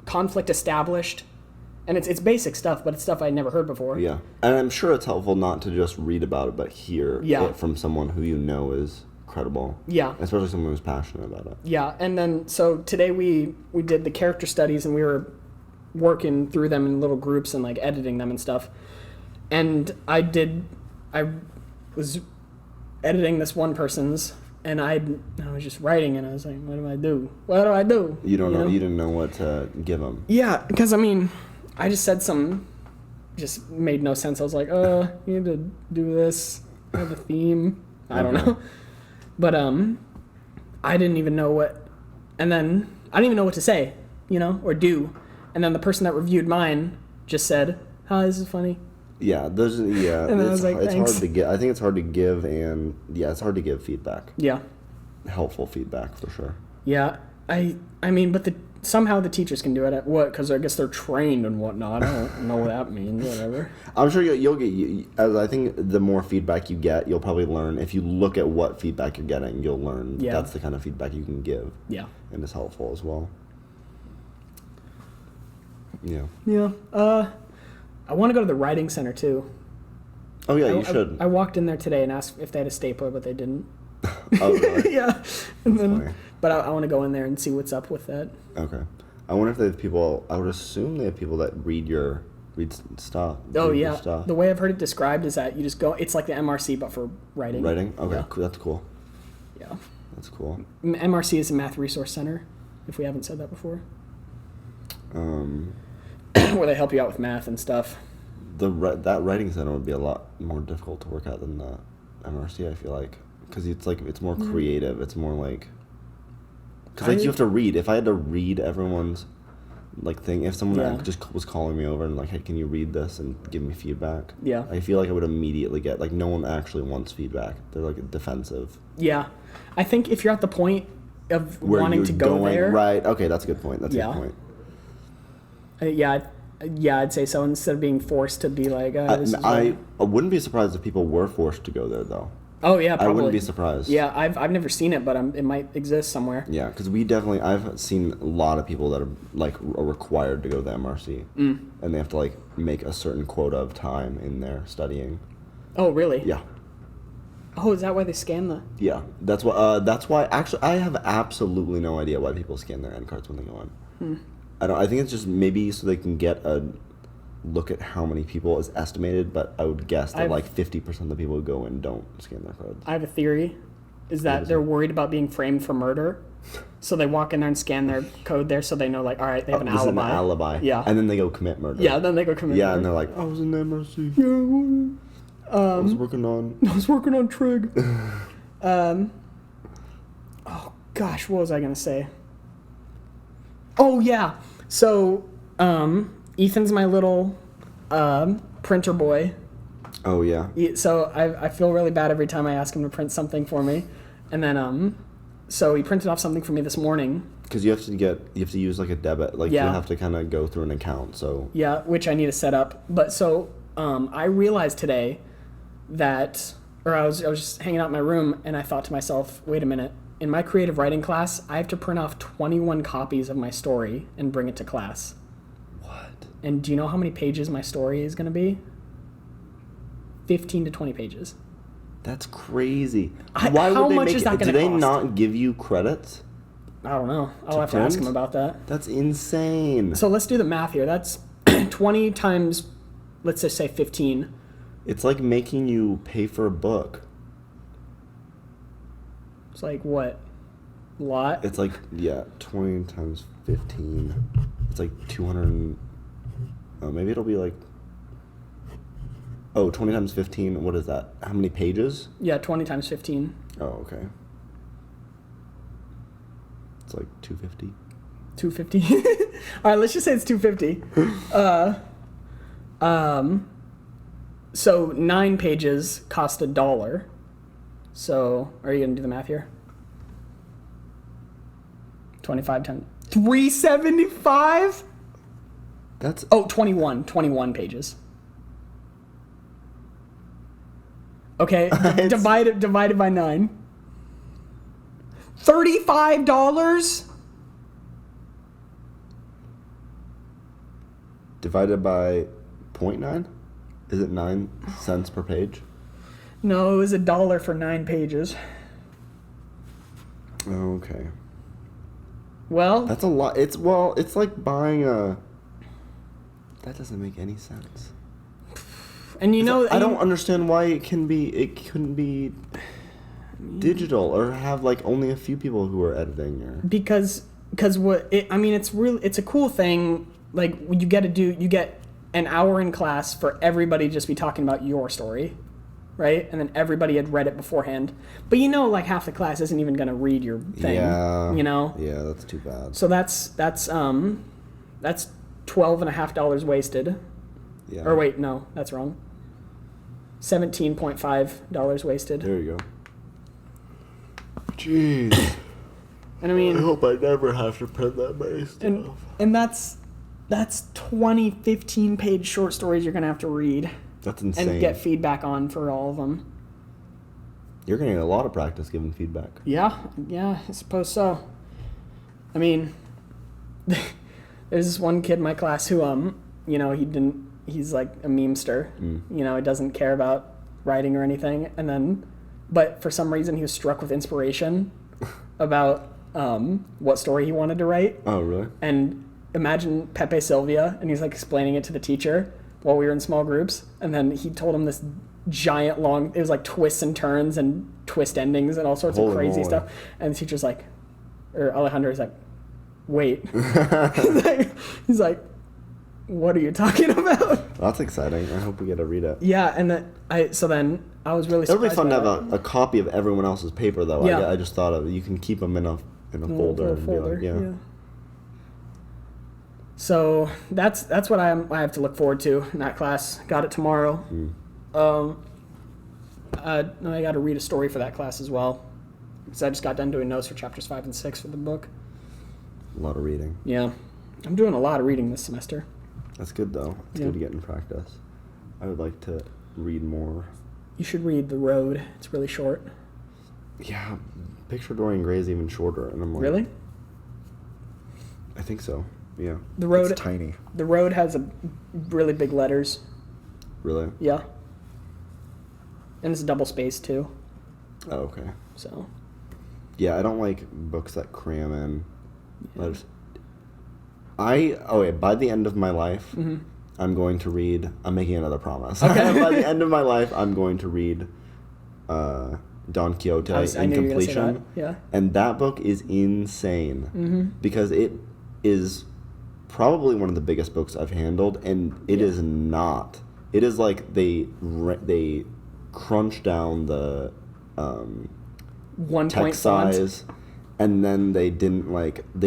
conflict established. And it's basic stuff, but it's stuff I'd never heard before. Yeah. And I'm sure it's helpful not to just read about it, but hear it from someone who you know is credible. Yeah. Especially someone who's passionate about it. Yeah. And then, so today we did the character studies, and we were working through them in little groups and, like, editing them and stuff. And I was editing this one person's, and I was just writing, and I was like, what do I do? What do I do? You don't know. You didn't know what to give them. Yeah, because, I mean, I just said some, just made no sense. I was like, you need to do this. I have a theme. I don't know. But I didn't even know what, and then I didn't even know what to say, or do. And then the person that reviewed mine just said, "Hi, this is funny." Yeah, and I was like, it's thanks. hard to give. I think it's hard to give, and it's hard to give feedback. Yeah. Helpful feedback for sure. Yeah, I mean, but somehow the teachers can do it. Because I guess they're trained and whatnot. I don't know what that means. Whatever. I'm sure you'll get. As I think the more feedback you get, you'll probably learn. If you look at what feedback you're getting, you'll learn that's the kind of feedback you can give. Yeah. And it's helpful as well. Yeah. Yeah. I want to go to the writing center too. Oh yeah, you should. I walked in there today and asked if they had a stapler, but they didn't. Oh really? Yeah. And then, but I want to go in there and see what's up with that. Okay. I wonder if they have people. I would assume they have people that read stuff. Oh yeah. Stuff. The way I've heard it described is that you just go. It's like the MRC, but for writing. Writing. Okay. Cool. That's cool. Yeah. That's cool. MRC is a Math Resource Center. If we haven't said that before. Where they help you out with math and stuff. that writing center would be a lot more difficult to work at than the MRC. I feel like because it's more creative. It's more like because you have to read. If I had to read everyone's thing, if someone just was calling me over and hey, can you read this and give me feedback? Yeah. I feel like I would immediately get no one actually wants feedback. They're defensive. Yeah, I think if you're at the point of wanting to go there, right? Okay, that's a good point. That's a good point. I'd say so. Instead of being forced to be I wouldn't be surprised if people were forced to go there though. Oh yeah, probably. I wouldn't be surprised. Yeah, I've never seen it, but it might exist somewhere. Yeah, because I've seen a lot of people that are required to go to the MRC, and they have to make a certain quota of time in there studying. Oh really? Yeah. Oh, is that why they scan the? Yeah, that's why. Actually, I have absolutely no idea why people scan their end cards when they go in. I think it's just maybe so they can get a look at how many people is estimated, but I would guess that 50% of the people who go in don't scan their cards. I have a theory, is that they're worried about being framed for murder, so they walk in there and scan their code there, so they know all right, they have an alibi. An alibi. Yeah. And then they go commit murder. Yeah, then they go commit murder. Yeah, and they're I was in the MRC. Yeah. I was working on trig. Oh gosh, what was I gonna say? Oh yeah, so Ethan's my little printer boy. Oh yeah. So I feel really bad every time I ask him to print something for me, and then so he printed off something for me this morning. Because you have to use a debit, you have to kind of go through an account. So yeah, which I need to set up. But so I realized today that, or I was just hanging out in my room and I thought to myself, wait a minute, in my creative writing class, I have to print off 21 copies of my story and bring it to class. What? And do you know how many pages my story is going to be? 15 to 20 pages. That's crazy. How much is that going to cost? Do they not give you credits? I don't know. I'll have to ask him about that. That's insane. So let's do the math here. That's 20 times, let's just say 15. It's like making you pay for a book. It's what? A lot? It's 20 times 15. It's 200. Oh, maybe it'll be 20 times 15. What is that? How many pages? Yeah, 20 times 15. Oh, okay. It's 250. 250. All right, let's just say it's 250. So 9 pages cost $1. So, are you going to do the math here? 25 times... 375? That's... 21 pages. Okay, divided by 9. $35? Divided by 0.9? Is it 9 cents per page? No, it was $1 for 9 pages. Okay. Well, that's a lot. It's like buying a... That doesn't make any sense. And I don't understand why it couldn't be digital or have only a few people who are editing or... Because it's a cool thing. You get an hour in class for everybody to just be talking about your story, right? And then everybody had read it beforehand. But half the class isn't even going to read your thing. Yeah. Yeah, that's too bad. So that's $12.50 wasted. Yeah. Or wait, no, that's wrong. $17.50 wasted. There you go. Jeez. And I hope I never have to print that many stuff. And that's 20 15-page short stories you're going to have to read. That's insane. And get feedback on for all of them. You're going to get a lot of practice giving feedback. Yeah, I suppose so. There's this one kid in my class who, he's like a memester. He doesn't care about writing or anything. But for some reason he was struck with inspiration about what story he wanted to write. Oh, really? And imagine Pepe Sylvia, and he's explaining it to the teacher while we were in small groups, and then he told him this giant long, it was twists and turns and twist endings and all sorts of crazy stuff, and the teacher's or Alejandro's wait. He's like, What are you talking about? That's exciting. I hope we get to read it. Yeah, and then I was really surprised. It'll be fun to by have a copy of everyone else's paper, though. Yeah. I just thought of you can keep them in a folder. little And folder. Be like, Yeah. So that's what I have to look forward to in that class. Got it tomorrow. I got to read a story for that class as well, because I just got done doing notes for chapters 5 and 6 for the book. A lot of reading. Yeah, I'm doing a lot of reading this semester. That's good, though. It's good to get in practice. I would like to read more. You should read The Road. It's really short. Yeah, Picture Dorian Gray's even shorter, and I'm like, Really? I think so. Yeah. The Road. It's tiny. The Road has really big letters. Really? Yeah. And it's double spaced too. Oh, okay. So. Yeah, I don't like books that cram in letters. By the end of my life, I'm going to read. I'm making another promise. Okay. By the end of my life, I'm going to read Don Quixote I in knew you were gonna say completion. that. Yeah. And that book is insane because it is probably one of the biggest books I've handled, and it is not. It is like they crunch down the 1 point text size, and then they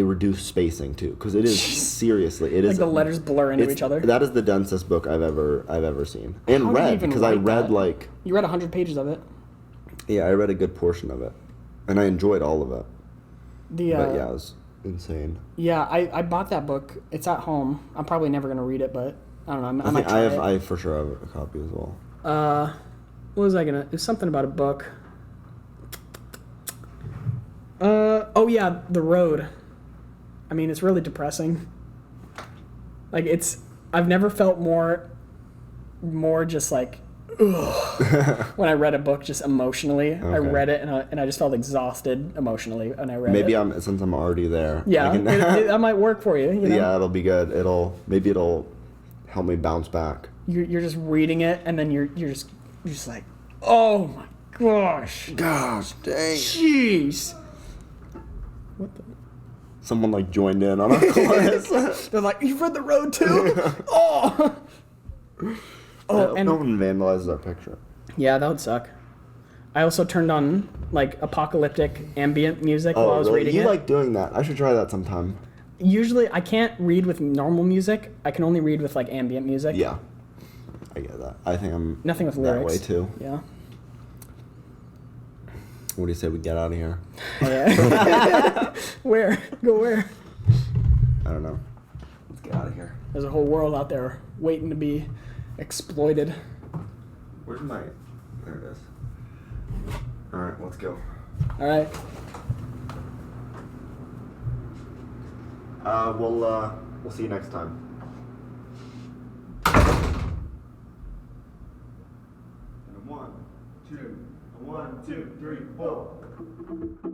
reduce spacing too, because it is seriously it Like is the letters blur into it's- each other. That is the densest book I've ever seen and How do you read, even because I write read that? You read 100 pages of it. I read a good portion of it, and I enjoyed all of it. But yeah, it was insane. Yeah, I bought that book. It's at home. I'm probably never gonna read it, but I don't know. I might try it. I for sure have a copy as well. What was I gonna? It was something about a book. Oh yeah, The Road. I mean, it's really depressing. Like I've never felt more just like, ugh, when I read a book just emotionally. I Okay. read it and I just felt exhausted emotionally when I read Maybe it. since I'm already there. Yeah, I can- that might work for you. You know? Yeah, it'll be good. It'll help me bounce back. You're just reading it and then you're just like, oh my gosh, Gosh dang. jeez. What the? Someone joined in on our chorus. They're like, you've read The Road too? Oh. Oh, and no one vandalizes our picture. yeah, that would suck. I also turned on apocalyptic ambient music while I was reading You it. like doing that? I should try that sometime. Usually, I can't read with normal music. I can only read with ambient music. Yeah, I get that. I think I'm Nothing with that lyrics. way too. Yeah. What do you say we get out of here? Yeah. Where? Go where? I don't know. Let's get out of here. There's a whole world out there waiting to be exploited. Where's my? There it is. All right, let's go. All right. We'll see you next time. And 1, 2, 1, 2, 3, 4.